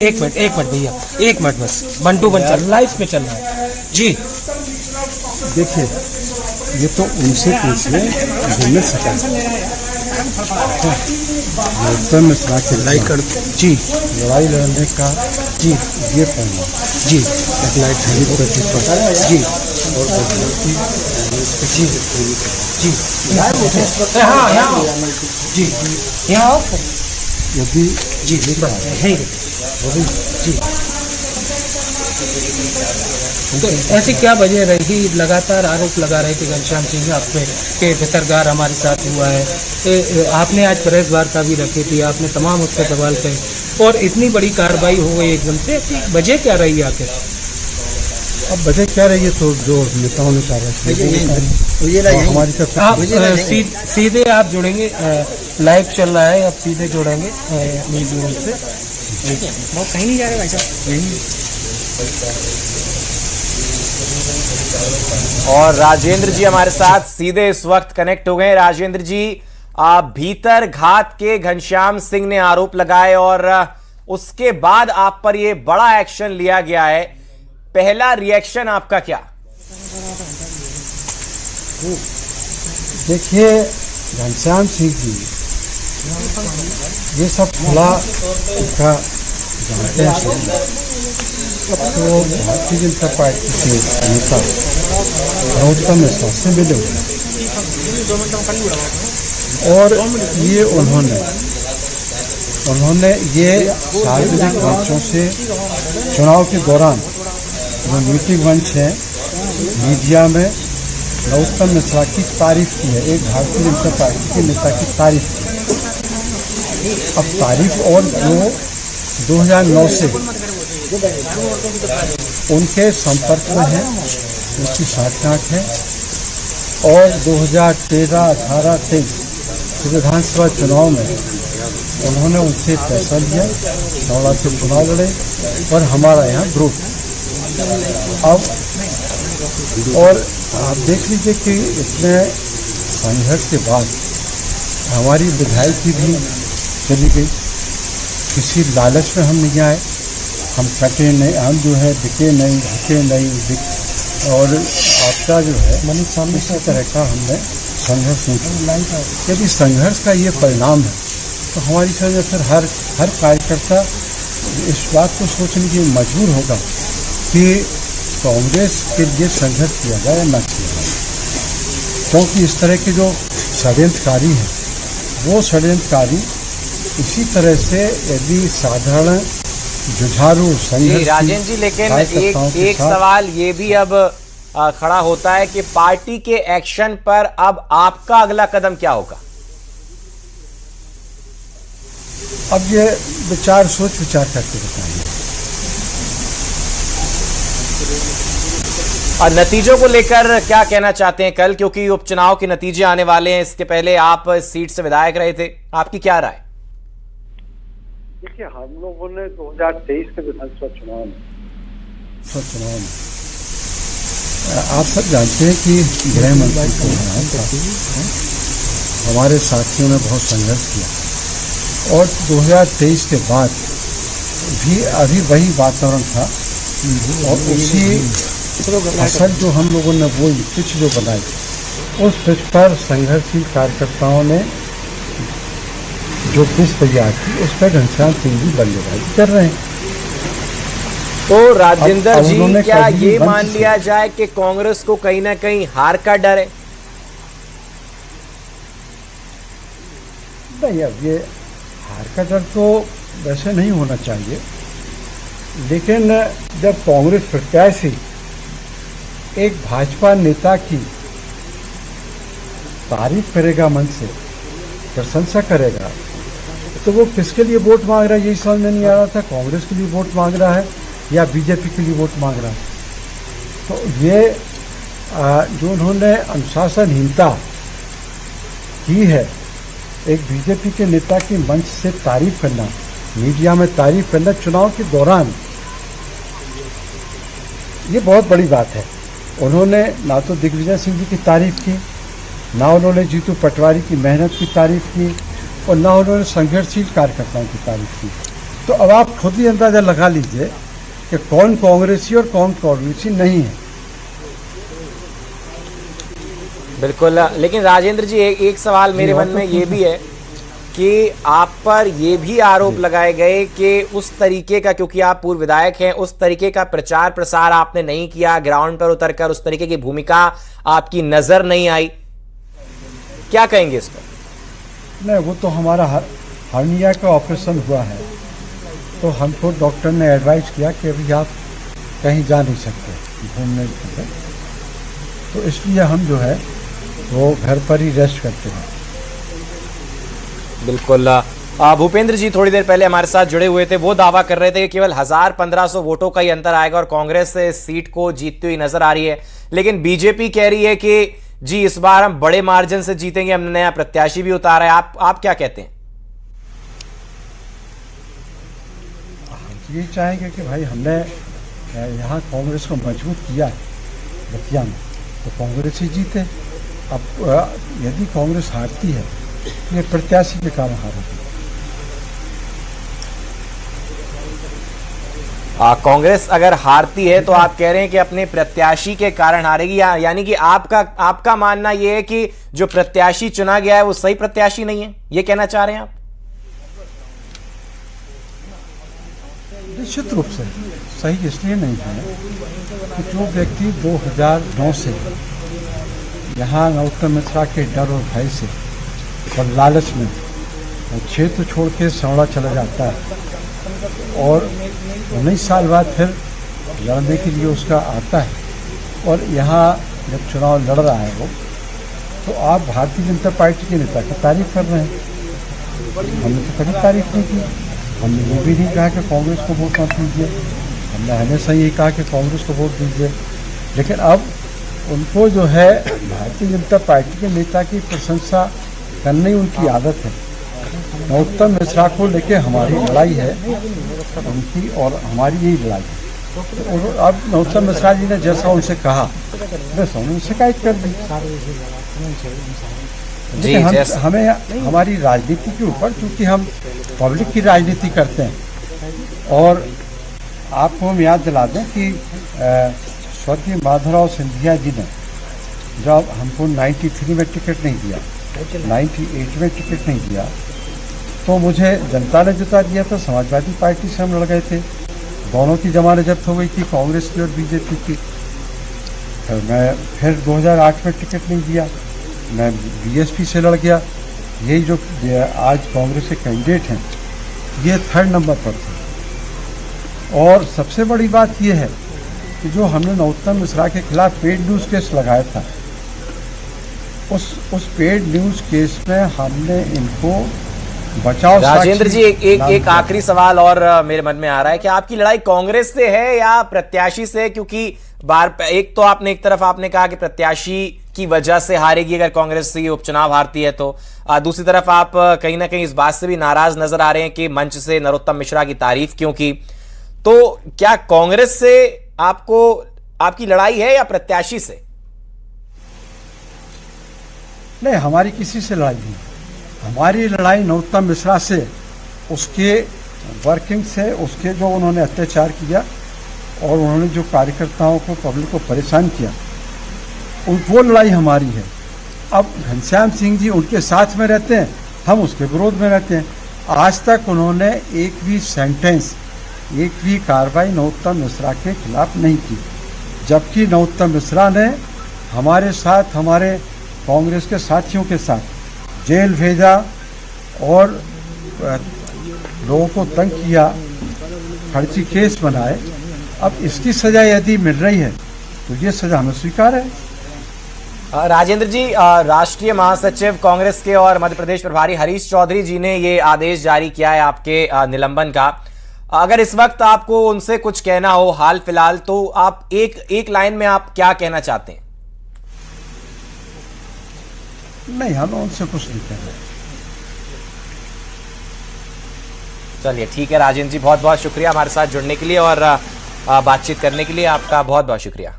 एक मिनट भैया, एक मिनट बस। बंटू बंचल लाइव पे चल रहा है जी। देखिए, ये तो उनसे पूछिए जिनने सका उत्तर में सका के लड़ाई कर जी, लड़ाई लड़ने का जी ये पढ़ना जी, एक लाइट हरी पर जी और जी जी हाँ यहाँ जी, यहाँ यदि जी जी तो ऐसी क्या वजह रही? लगातार आरोप लगा रहे थे घनश्याम सिंह आप पे कि भितरगार हमारे साथ हुआ है। आपने आज प्रेस वार्ता भी रखी थी, आपने तमाम उस पर सवाल कहे और इतनी बड़ी कार्रवाई हो गई एकदम से। वजह क्या रही आखिर? अब वजह क्या रही है तो जो नेताओं ने कहा हमारी तरफ आप सीधे आप जुड़ेंगे, लाइव चल रहा है, आप सीधे जुड़ेंगे न्यूज़ रूम से। वो कहीं नहीं जा रहे भाई साहब। और राजेंद्र जी हमारे साथ सीधे इस वक्त कनेक्ट हो गए। राजेंद्र जी, भीतर घात के घनश्याम सिंह ने आरोप लगाए और उसके बाद आप पर यह बड़ा एक्शन लिया गया है। पहला रिएक्शन आपका क्या? देखिए, घनश्याम सिंह जी ये सब खुला का जानते हैं। तो भारतीय जनता पार्टी के नेता रोहतक में सबसे मिले हुए और ये उन्होंने ये सार्वजनिक मंचों से चुनाव के दौरान जो मीटिंग मंच है मीडिया में नरोत्तम मिश्रा की तारीफ की है, एक भारतीय जनता पार्टी के नेता की तारीफ की। अब तारीफ और जो 2009 से उनके संपर्क में है, उनकी साठगांठ है और 2013, 18, 23 विधानसभा चुनाव में उन्होंने उनसे पैसा लिया, नौड़ा से चुनाव लड़े और हमारा यहाँ ग्रुप अब और आप देख लीजिए कि इतने संघर्ष के बाद हमारी विधायकी भी चली गई। किसी लालच में हम नहीं आए, हम कटे नहीं, हम जो है बिके नहीं, झुके नहीं, और आपका जो है इसी तरह का हमने संघर्ष नहीं किया। यदि संघर्ष का ये परिणाम है तो हमारी समझ फिर हर कार्यकर्ता इस बात को सोचने के लिए मजबूर होगा कि कांग्रेस के लिए संघर्ष किया जाए या न किया जाए, क्योंकि इस तरह के जो षड्यंत्रकारी हैं वो षड्यंत्रकारी इसी तरह से यदि साधारण जुझारू संघर्ष। राजेंद्र जी, लेकिन एक सवाल ये भी अब खड़ा होता है कि पार्टी के एक्शन पर अब आपका अगला कदम क्या होगा? अब ये सोच विचार करके बताएंगे। और नतीजों को लेकर क्या कहना चाहते हैं कल, क्योंकि उपचुनाव के नतीजे आने वाले हैं। इसके पहले आप इस सीट से विधायक रहे थे, आपकी क्या राय? देखिए, हम लोगों ने 2023 के विधानसभा चुनाव में आप सब जानते हैं कि गृह मंत्री को हमारे साथियों ने बहुत संघर्ष किया और 2023 के बाद भी अभी वही वातावरण था और उसी फसल जो हम लोगों ने बोई पिच जो बनाई उस पिच पर संघर्षशील कार्यकर्ताओं ने जो पिच तैयार की उस पर घनश्याम सिंह जी बल्लेबाजी कर रहे हैं। तो राजेंद्र जी, क्या ये मान लिया जाए कि कांग्रेस को कहीं ना कहीं हार का डर है? नहीं, अब ये हार का डर तो वैसे नहीं होना चाहिए, लेकिन जब कांग्रेस प्रत्याशी एक भाजपा नेता की तारीफ करेगा, मन से प्रशंसा करेगा, तो वो किसके लिए वोट मांग रहा है यही समझ में नहीं आ रहा था। कांग्रेस के लिए वोट मांग रहा है या बीजेपी के लिए वोट मांग रहा है? तो ये जो उन्होंने अनुशासनहीनता की है, एक बीजेपी के नेता की मंच से तारीफ करना, मीडिया में तारीफ करना चुनाव के दौरान, ये बहुत बड़ी बात है। उन्होंने ना तो दिग्विजय सिंह जी की तारीफ की, ना उन्होंने जीतू पटवारी की मेहनत की तारीफ की और ना उन्होंने संघर्षशील कार्यकर्ताओं की तारीफ की। तो अब आप खुद ही अंदाजा लगा लीजिए कि कौन कांग्रेसी और कौन कांग्रेसी नहीं है। बिल्कुल, लेकिन राजेंद्र जी एक सवाल मेरे मन में ये भी है कि आप पर ये भी आरोप लगाए गए कि उस तरीके का, क्योंकि आप पूर्व विधायक हैं, उस तरीके का प्रचार प्रसार आपने नहीं किया, ग्राउंड पर उतरकर उस तरीके की भूमिका आपकी नजर नहीं आई। क्या कहेंगे इस पर? नहीं, वो तो हमारा हर्निया का ऑपरेशन हुआ है, तो हमको डॉक्टर ने एडवाइस किया कि अभी आप कहीं जा नहीं सकते घूमने के लिए, तो इसलिए हम जो है वो घर पर ही रेस्ट करते हैं। बिल्कुल, भूपेंद्र जी थोड़ी देर पहले हमारे साथ जुड़े हुए थे, वो दावा कर रहे थे कि केवल 1000-1500 वोटों का ही अंतर आएगा और कांग्रेस से इस सीट को जीतती हुई नजर आ रही है, लेकिन बीजेपी कह रही है कि जी इस बार हम बड़े मार्जिन से जीतेंगे, हमने नया प्रत्याशी भी उतारा है। आप क्या कहते हैं? ये चाहेंगे कि भाई हमने यहाँ कांग्रेस को मजबूत किया है बतिया में, तो कांग्रेस ही जीते। अब यदि कांग्रेस हारती है तो ये प्रत्याशी के कारण हारेगी। कांग्रेस अगर हारती है तो आप कह रहे हैं कि अपने प्रत्याशी के कारण हारेगी, यानी कि आपका मानना यह है कि जो प्रत्याशी चुना गया है वो सही प्रत्याशी नहीं है, ये कहना चाह रहे हैं आप? निश्चित रूप से सही इसलिए नहीं है कि जो व्यक्ति 2009 से यहाँ नरोत्तम मिश्रा के डर और भय से और लालच में क्षेत्र छोड़ के सौड़ा चला जाता है और 19 साल बाद फिर लड़ने के लिए उसका आता है और यहाँ जब चुनाव लड़ रहा है वो, तो आप भारतीय जनता पार्टी के नेता की तारीफ कर रहे हैं। हमने तो कभी तारीफ नहीं की, हमने ये भी नहीं कहा कि कांग्रेस को वोट मत दीजिए, हमने हमेशा यही कहा कि कांग्रेस को वोट दीजिए। लेकिन अब उनको जो है भारतीय जनता पार्टी के नेता की प्रशंसा करने उनकी आदत है। नरोत्तम मिश्रा को लेके हमारी लड़ाई है उनकी और हमारी यही लड़ाई है। और अब नरोत्तम मिश्रा जी ने जैसा उनसे कहा वैसा उन्होंने शिकायत कर दी। हमें हमारी राजनीति के ऊपर, क्योंकि हम पब्लिक की राजनीति करते हैं, और आपको हम याद दिला दें कि स्वर्गीय माधवराव सिंधिया जी ने जब हमको 93 में टिकट नहीं दिया, 98 में टिकट नहीं दिया, तो मुझे जनता ने जिता दिया था। समाजवादी पार्टी से हम लड़ गए थे, दोनों की जमानत जब्त हो गई थी, कांग्रेस की और बीजेपी की। फिर 2008 में टिकट नहीं दिया, मैं बीएसपी से लड़ गया। यही जो आज कांग्रेस के कैंडिडेट हैं ये 3rd नंबर पर थे। और सबसे बड़ी बात यह है कि जो हमने नरोत्तम मिश्रा के खिलाफ पेड न्यूज़ केस लगाया था, उस पेड न्यूज़ केस में हमने इनको बचाव। राजेंद्र जी एक आखिरी सवाल और मेरे मन में आ रहा है कि आपकी लड़ाई कांग्रेस से है या प्रत्याशी से? क्योंकि एक तो आपने एक तरफ आपने कहा कि प्रत्याशी की वजह से हारेगी अगर कांग्रेस से उपचुनाव हारती है, तो दूसरी तरफ आप कहीं ना कहीं इस बात से भी नाराज नजर आ रहे हैं कि मंच से नरोत्तम मिश्रा की तारीफ क्यों की। तो क्या कांग्रेस से आपकी लड़ाई है या प्रत्याशी से? नहीं, हमारी किसी से लड़ाई नहीं। हमारी लड़ाई नरोत्तम मिश्रा से, उसके वर्किंग से, उसके जो उन्होंने अत्याचार किया और उन्होंने जो कार्यकर्ताओं को, पब्लिक को परेशान किया, वो लड़ाई हमारी है। अब घनश्याम सिंह जी उनके साथ में रहते हैं, हम उसके विरोध में रहते हैं। आज तक उन्होंने एक भी सेंटेंस, एक भी कार्रवाई नरोत्तम मिश्रा के खिलाफ नहीं की, जबकि नरोत्तम मिश्रा ने हमारे साथ, हमारे कांग्रेस के साथियों के साथ जेल भेजा और लोगों को तंग किया, फर्जी केस बनाए। अब इसकी सजा यदि मिल रही है तो ये सजा हमें स्वीकार है। राजेंद्र जी, राष्ट्रीय महासचिव कांग्रेस के और मध्य प्रदेश प्रभारी हरीश चौधरी जी ने ये आदेश जारी किया है आपके निलंबन का। अगर इस वक्त आपको उनसे कुछ कहना हो हाल फिलहाल, तो आप एक लाइन में आप क्या कहना चाहते हैं? नहीं, हम उनसे कुछ नहीं कह रहे। चलिए ठीक है राजेंद्र जी, बहुत बहुत शुक्रिया हमारे साथ जुड़ने के लिए और बातचीत करने के लिए। आपका बहुत बहुत शुक्रिया।